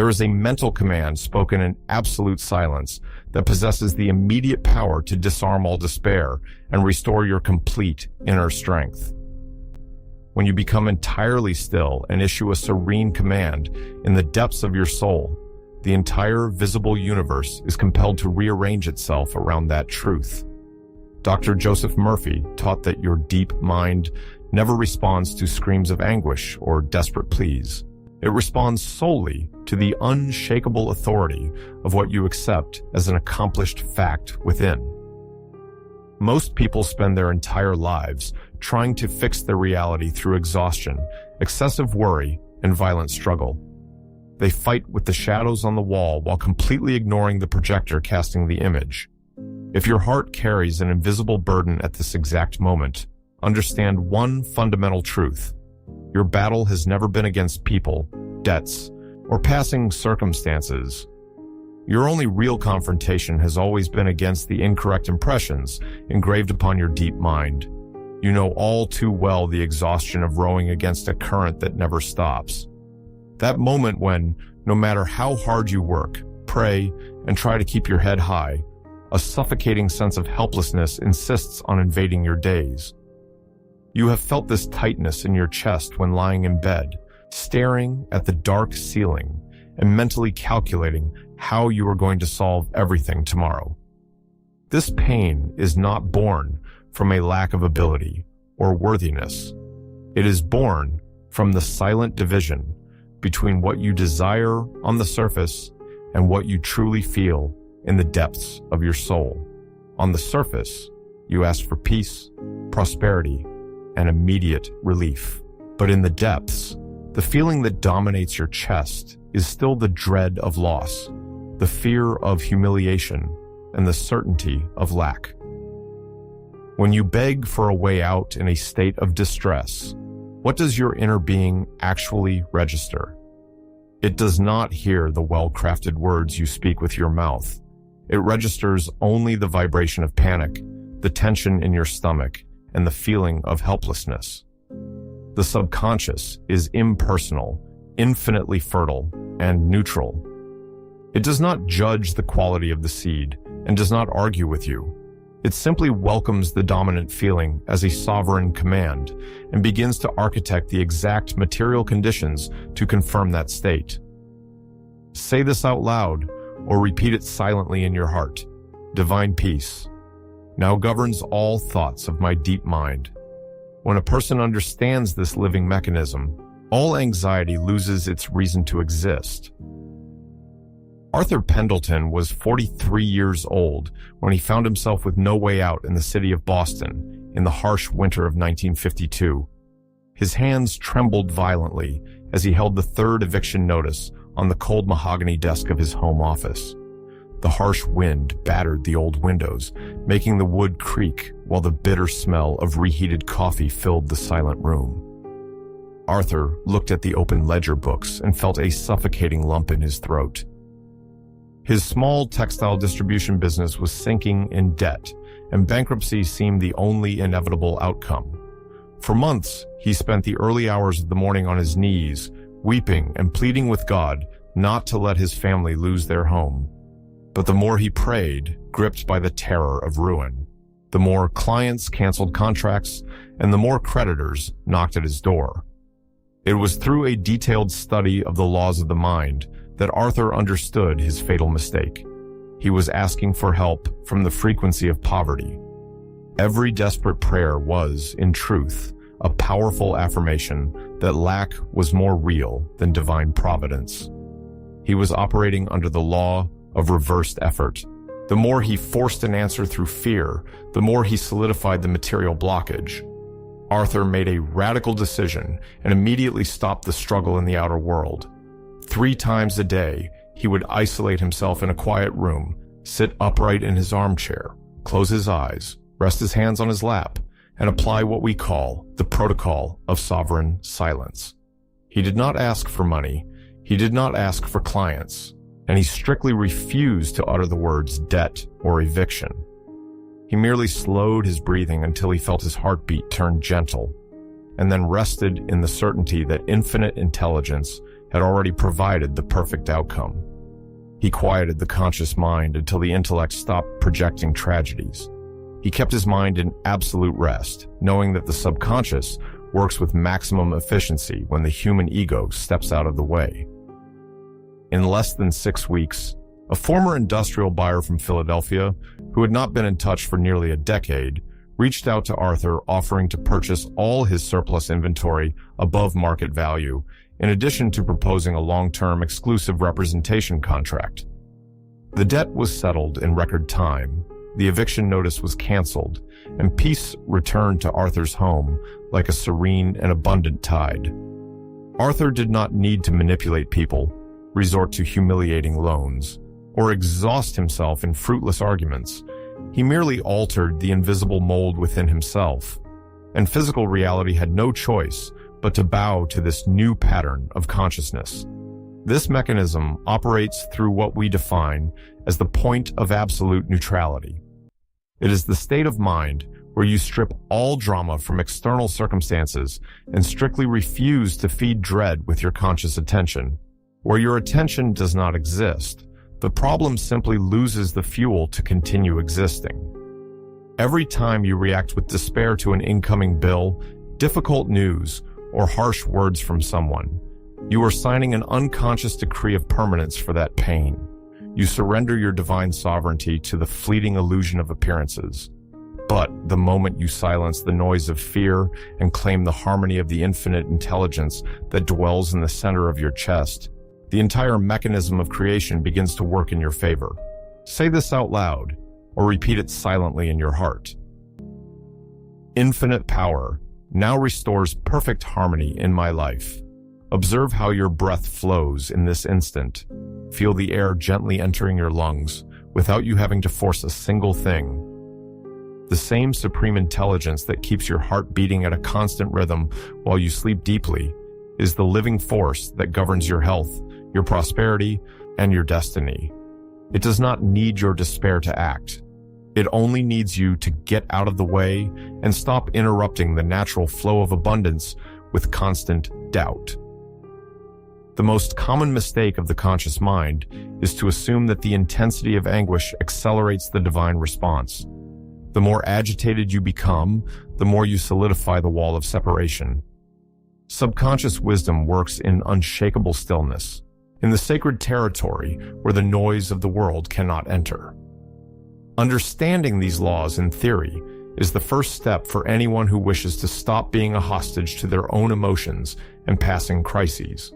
There is a mental command spoken in absolute silence that possesses the immediate power to disarm all despair and restore your complete inner strength. When you become entirely still and issue a serene command in the depths of your soul, the entire visible universe is compelled to rearrange itself around that truth. Dr. Joseph Murphy taught that your deep mind never responds to screams of anguish or desperate pleas. It responds solely to the unshakable authority of what you accept as an accomplished fact within. Most people spend their entire lives trying to fix their reality through exhaustion, excessive worry, and violent struggle. They fight with the shadows on the wall while completely ignoring the projector casting the image. If your heart carries an invisible burden at this exact moment, understand one fundamental truth. Your battle has never been against people, debts, or passing circumstances. Your only real confrontation has always been against the incorrect impressions engraved upon your deep mind. You know all too well the exhaustion of rowing against a current that never stops. That moment when, no matter how hard you work, pray, and try to keep your head high, a suffocating sense of helplessness insists on invading your days. You have felt this tightness in your chest when lying in bed, staring at the dark ceiling and mentally calculating how you are going to solve everything tomorrow. This pain is not born from a lack of ability or worthiness. It is born from the silent division between what you desire on the surface and what you truly feel in the depths of your soul. On the surface, you ask for peace, prosperity, and immediate relief. But in the depths, the feeling that dominates your chest is still the dread of loss, the fear of humiliation, and the certainty of lack. When you beg for a way out in a state of distress, what does your inner being actually register? It does not hear the well-crafted words you speak with your mouth. It registers only the vibration of panic, the tension in your stomach, and the feeling of helplessness. The subconscious is impersonal, infinitely fertile, and neutral. It does not judge the quality of the seed and does not argue with you. It simply welcomes the dominant feeling as a sovereign command and begins to architect the exact material conditions to confirm that state. Say this out loud or repeat it silently in your heart. Divine peace now governs all thoughts of my deep mind. When a person understands this living mechanism, all anxiety loses its reason to exist. Arthur Pendleton was 43 years old when he found himself with no way out in the city of Boston in the harsh winter of 1952. His hands trembled violently as he held the third eviction notice on the cold mahogany desk of his home office. The harsh wind battered the old windows, making the wood creak while the bitter smell of reheated coffee filled the silent room. Arthur looked at the open ledger books and felt a suffocating lump in his throat. His small textile distribution business was sinking in debt, and bankruptcy seemed the only inevitable outcome. For months, he spent the early hours of the morning on his knees, weeping and pleading with God not to let his family lose their home. But the more he prayed, gripped by the terror of ruin, the more clients canceled contracts and the more creditors knocked at his door. It was through a detailed study of the laws of the mind that Arthur understood his fatal mistake. He was asking for help from the frequency of poverty. Every desperate prayer was, in truth, a powerful affirmation that lack was more real than divine providence. He was operating under the law of reversed effort. The more he forced an answer through fear, the more he solidified the material blockage. Arthur made a radical decision and immediately stopped the struggle in the outer world. 3 times a day, he would isolate himself in a quiet room, sit upright in his armchair, close his eyes, rest his hands on his lap, and apply what we call the protocol of sovereign silence. He did not ask for money, he did not ask for clients, and he strictly refused to utter the words debt or eviction. He merely slowed his breathing until he felt his heartbeat turn gentle, and then rested in the certainty that infinite intelligence had already provided the perfect outcome. He quieted the conscious mind until the intellect stopped projecting tragedies. He kept his mind in absolute rest, knowing that the subconscious works with maximum efficiency when the human ego steps out of the way. In less than 6 weeks, a former industrial buyer from Philadelphia, who had not been in touch for nearly a decade, reached out to Arthur offering to purchase all his surplus inventory above market value, in addition to proposing a long-term exclusive representation contract. The debt was settled in record time, the eviction notice was canceled, and peace returned to Arthur's home like a serene and abundant tide. Arthur did not need to manipulate people, resort to humiliating loans, or exhaust himself in fruitless arguments. He merely altered the invisible mold within himself, and physical reality had no choice but to bow to this new pattern of consciousness. This mechanism operates through what we define as the point of absolute neutrality. It is the state of mind where you strip all drama from external circumstances and strictly refuse to feed dread with your conscious attention. Where your attention does not exist, the problem simply loses the fuel to continue existing. Every time you react with despair to an incoming bill, difficult news, or harsh words from someone, you are signing an unconscious decree of permanence for that pain. You surrender your divine sovereignty to the fleeting illusion of appearances. But the moment you silence the noise of fear and claim the harmony of the infinite intelligence that dwells in the center of your chest, the entire mechanism of creation begins to work in your favor. Say this out loud, or repeat it silently in your heart. Infinite power now restores perfect harmony in my life. Observe how your breath flows in this instant. Feel the air gently entering your lungs without you having to force a single thing. The same supreme intelligence that keeps your heart beating at a constant rhythm while you sleep deeply is the living force that governs your health, your prosperity, and your destiny. It does not need your despair to act. It only needs you to get out of the way and stop interrupting the natural flow of abundance with constant doubt. The most common mistake of the conscious mind is to assume that the intensity of anguish accelerates the divine response. The more agitated you become, the more you solidify the wall of separation. Subconscious wisdom works in unshakable stillness, in the sacred territory where the noise of the world cannot enter. Understanding these laws in theory is the first step for anyone who wishes to stop being a hostage to their own emotions and passing crises.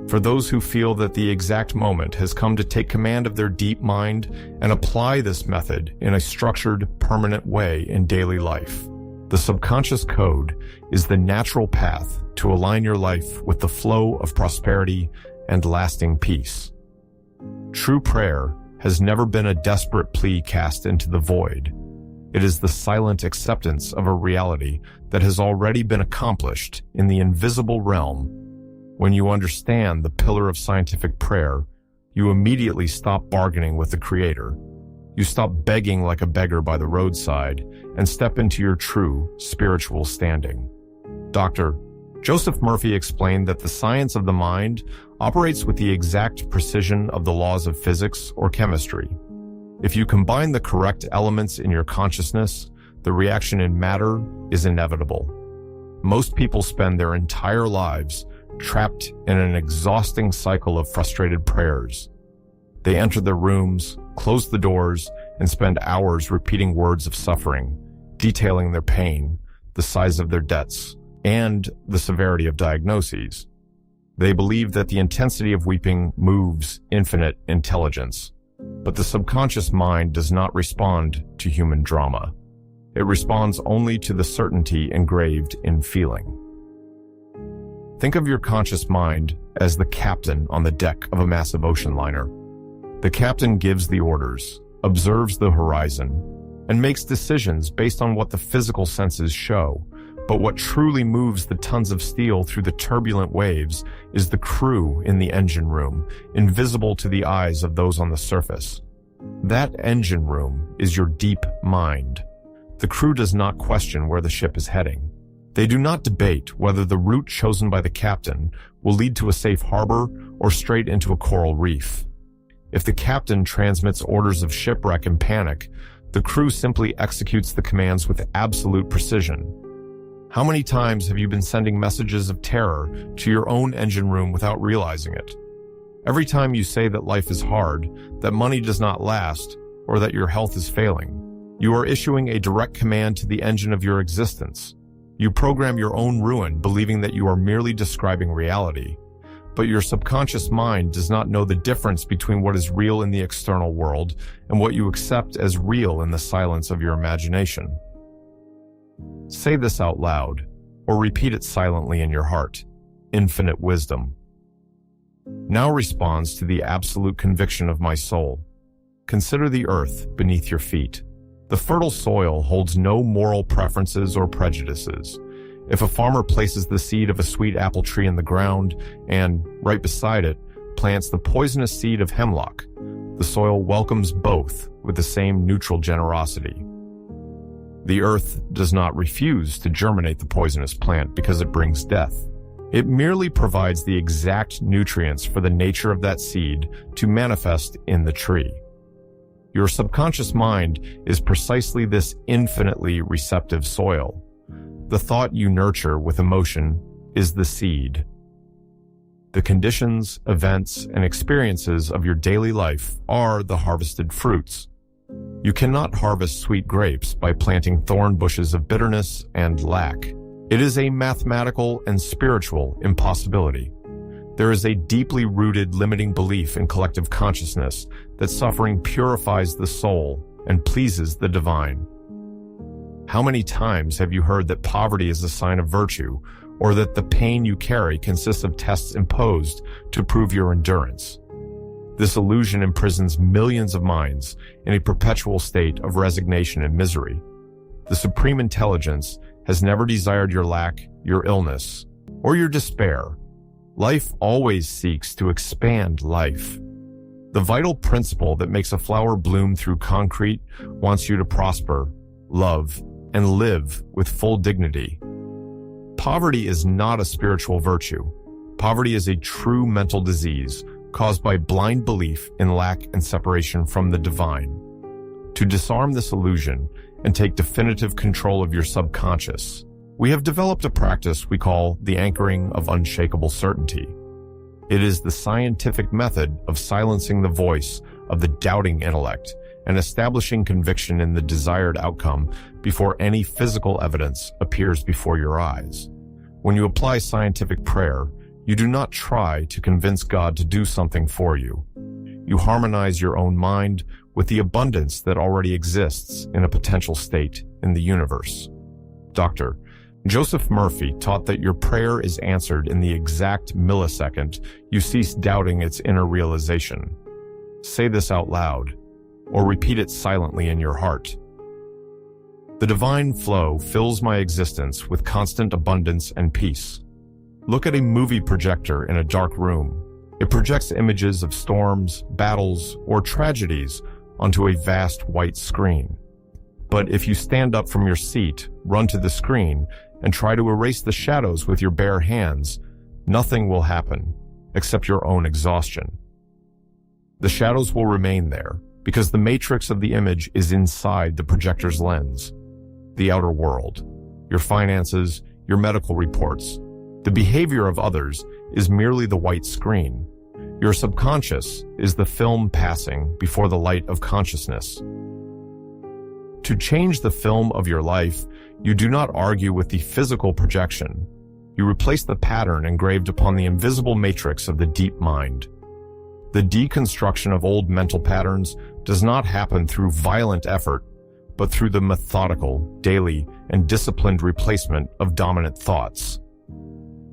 For those who feel that the exact moment has come to take command of their deep mind and apply this method in a structured, permanent way in daily life, the subconscious code is the natural path to align your life with the flow of prosperity and lasting peace. True prayer has never been a desperate plea cast into the void. It is the silent acceptance of a reality that has already been accomplished in the invisible realm. When you understand the pillar of scientific prayer, you immediately stop bargaining with the Creator. You stop begging like a beggar by the roadside and step into your true spiritual standing. Dr. Joseph Murphy explained that the science of the mind operates with the exact precision of the laws of physics or chemistry. If you combine the correct elements in your consciousness, the reaction in matter is inevitable. Most people spend their entire lives trapped in an exhausting cycle of frustrated prayers. They enter their rooms, close the doors, and spend hours repeating words of suffering, detailing their pain, the size of their debts, and the severity of diagnoses. They believe that the intensity of weeping moves infinite intelligence, but the subconscious mind does not respond to human drama. It responds only to the certainty engraved in feeling. Think of your conscious mind as the captain on the deck of a massive ocean liner. The captain gives the orders, observes the horizon, and makes decisions based on what the physical senses show. But what truly moves the tons of steel through the turbulent waves is the crew in the engine room, invisible to the eyes of those on the surface. That engine room is your deep mind. The crew does not question where the ship is heading. They do not debate whether the route chosen by the captain will lead to a safe harbor or straight into a coral reef. If the captain transmits orders of shipwreck and panic, the crew simply executes the commands with absolute precision. How many times have you been sending messages of terror to your own engine room without realizing it? Every time you say that life is hard, that money does not last, or that your health is failing, you are issuing a direct command to the engine of your existence. You program your own ruin, believing that you are merely describing reality. But your subconscious mind does not know the difference between what is real in the external world and what you accept as real in the silence of your imagination. Say this out loud, or repeat it silently in your heart. Infinite wisdom now responds to the absolute conviction of my soul. Consider the earth beneath your feet. The fertile soil holds no moral preferences or prejudices. If a farmer places the seed of a sweet apple tree in the ground and, right beside it, plants the poisonous seed of hemlock, the soil welcomes both with the same neutral generosity. The earth does not refuse to germinate the poisonous plant because it brings death. It merely provides the exact nutrients for the nature of that seed to manifest in the tree. Your subconscious mind is precisely this infinitely receptive soil. The thought you nurture with emotion is the seed. The conditions, events, and experiences of your daily life are the harvested fruits. You cannot harvest sweet grapes by planting thorn bushes of bitterness and lack. It is a mathematical and spiritual impossibility. There is a deeply rooted limiting belief in collective consciousness that suffering purifies the soul and pleases the divine. How many times have you heard that poverty is a sign of virtue, or that the pain you carry consists of tests imposed to prove your endurance? This illusion imprisons millions of minds in a perpetual state of resignation and misery. The supreme intelligence has never desired your lack, your illness, or your despair. Life always seeks to expand life. The vital principle that makes a flower bloom through concrete wants you to prosper, love, and live with full dignity. Poverty is not a spiritual virtue. Poverty is a true mental disease caused by blind belief in lack and separation from the divine. To disarm this illusion and take definitive control of your subconscious, we have developed a practice we call the anchoring of unshakable certainty. It is the scientific method of silencing the voice of the doubting intellect and establishing conviction in the desired outcome before any physical evidence appears before your eyes. When you apply scientific prayer, you do not try to convince God to do something for you. You harmonize your own mind with the abundance that already exists in a potential state in the universe. Dr. Joseph Murphy taught that your prayer is answered in the exact millisecond you cease doubting its inner realization. Say this out loud, or repeat it silently in your heart. The divine flow fills my existence with constant abundance and peace. Look at a movie projector in a dark room. It projects images of storms, battles, or tragedies onto a vast white screen. But if you stand up from your seat, run to the screen, and try to erase the shadows with your bare hands, nothing will happen except your own exhaustion. The shadows will remain there because the matrix of the image is inside the projector's lens. The outer world, your finances, your medical reports, the behavior of others is merely the white screen. Your subconscious is the film passing before the light of consciousness. To change the film of your life, you do not argue with the physical projection. You replace the pattern engraved upon the invisible matrix of the deep mind. The deconstruction of old mental patterns does not happen through violent effort, but through the methodical, daily, and disciplined replacement of dominant thoughts.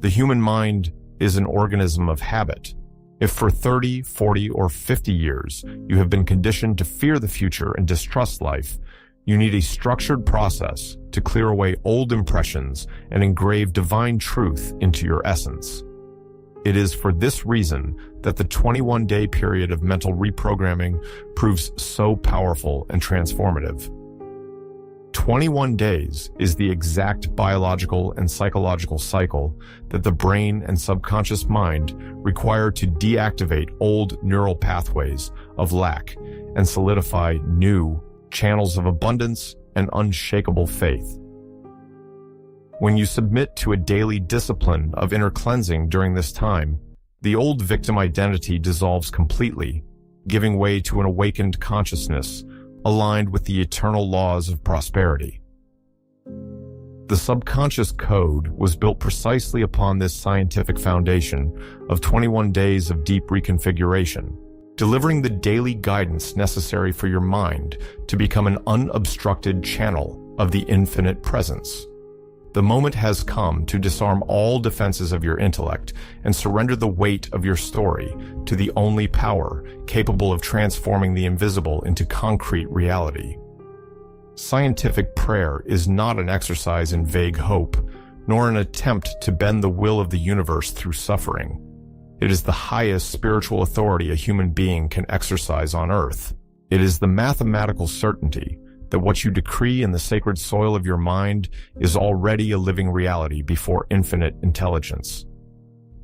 The human mind is an organism of habit. If for 30, 40, or 50 years you have been conditioned to fear the future and distrust life, you need a structured process to clear away old impressions and engrave divine truth into your essence. It is for this reason that the 21-day period of mental reprogramming proves so powerful and transformative. 21 days is the exact biological and psychological cycle that the brain and subconscious mind require to deactivate old neural pathways of lack and solidify new channels of abundance and unshakable faith. When you submit to a daily discipline of inner cleansing during this time, the old victim identity dissolves completely, giving way to an awakened consciousness aligned with the eternal laws of prosperity. The subconscious code was built precisely upon this scientific foundation of 21 days of deep reconfiguration, delivering the daily guidance necessary for your mind to become an unobstructed channel of the infinite presence. The moment has come to disarm all defenses of your intellect and surrender the weight of your story to the only power capable of transforming the invisible into concrete reality. Scientific prayer is not an exercise in vague hope, nor an attempt to bend the will of the universe through suffering. It is the highest spiritual authority a human being can exercise on earth. It is the mathematical certainty that what you decree in the sacred soil of your mind is already a living reality before infinite intelligence.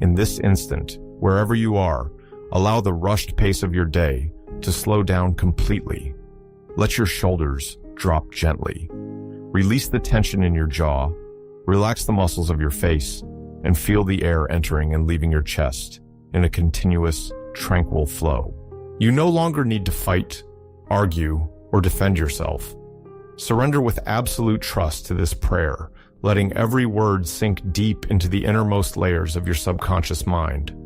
In this instant, wherever you are, allow the rushed pace of your day to slow down completely. Let your shoulders drop gently. Release the tension in your jaw, relax the muscles of your face, and feel the air entering and leaving your chest in a continuous, tranquil flow. You no longer need to fight, argue, or defend yourself. Surrender with absolute trust to this prayer, letting every word sink deep into the innermost layers of your subconscious mind.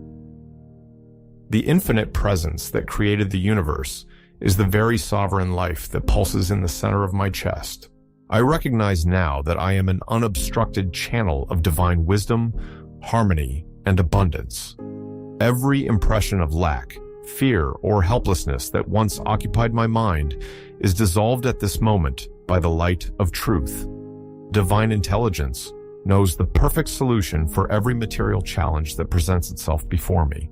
The infinite presence that created the universe is the very sovereign life that pulses in the center of my chest. I recognize now that I am an unobstructed channel of divine wisdom, harmony, and abundance. Every impression of lack, fear, or helplessness that once occupied my mind is dissolved at this moment by the light of truth. Divine intelligence knows the perfect solution for every material challenge that presents itself before me.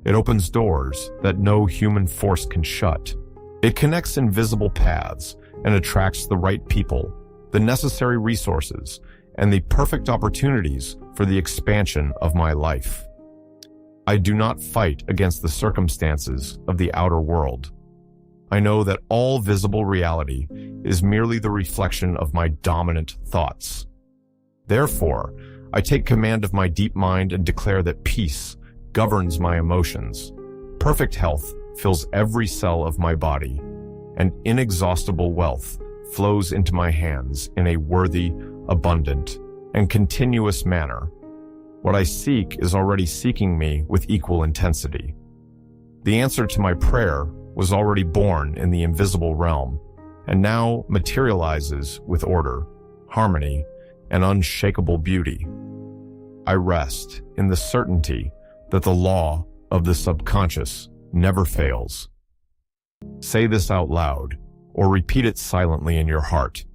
It opens doors that no human force can shut. It connects invisible paths and attracts the right people, the necessary resources, and the perfect opportunities for the expansion of my life. I do not fight against the circumstances of the outer world. I know that all visible reality is merely the reflection of my dominant thoughts. Therefore, I take command of my deep mind and declare that peace governs my emotions. Perfect health fills every cell of my body, and inexhaustible wealth flows into my hands in a worthy, abundant, and continuous manner. What I seek is already seeking me with equal intensity. The answer to my prayer was already born in the invisible realm, and now materializes with order, harmony, and unshakable beauty. I rest in the certainty that the law of the subconscious never fails. Say this out loud, or repeat it silently in your heart.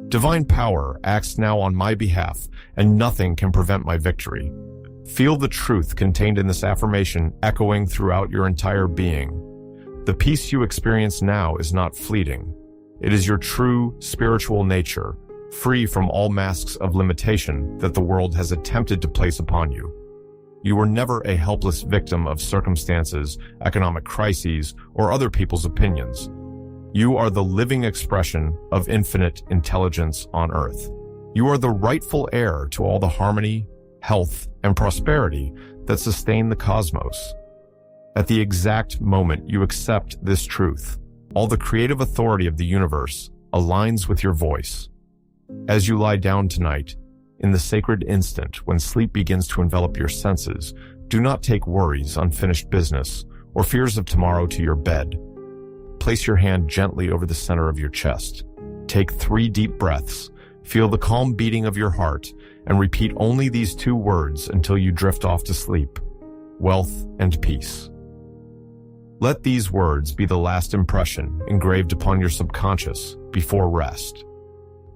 Divine power acts now on my behalf, and nothing can prevent my victory. Feel the truth contained in this affirmation echoing throughout your entire being. The peace you experience now is not fleeting. It is your true spiritual nature, free from all masks of limitation that the world has attempted to place upon you. You were never a helpless victim of circumstances, economic crises, or other people's opinions. You are the living expression of infinite intelligence on Earth. You are the rightful heir to all the harmony, health, and prosperity that sustain the cosmos. At the exact moment you accept this truth, all the creative authority of the universe aligns with your voice. As you lie down tonight, in the sacred instant when sleep begins to envelop your senses, do not take worries, unfinished business, or fears of tomorrow to your bed. Place your hand gently over the center of your chest. Take 3 deep breaths, feel the calm beating of your heart, and repeat only these 2 words until you drift off to sleep: wealth and peace. Let these words be the last impression engraved upon your subconscious before rest.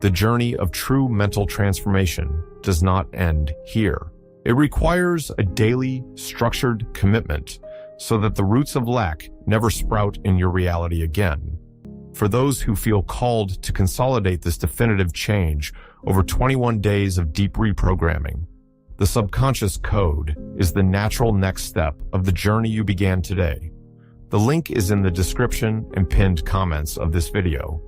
The journey of true mental transformation does not end here. It requires a daily, structured commitment so that the roots of lack never sprout in your reality again. For those who feel called to consolidate this definitive change over 21 days of deep reprogramming, the subconscious code is the natural next step of the journey you began today. The link is in the description and pinned comments of this video.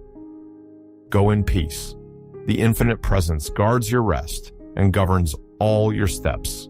Go in peace. The infinite presence guards your rest and governs all your steps.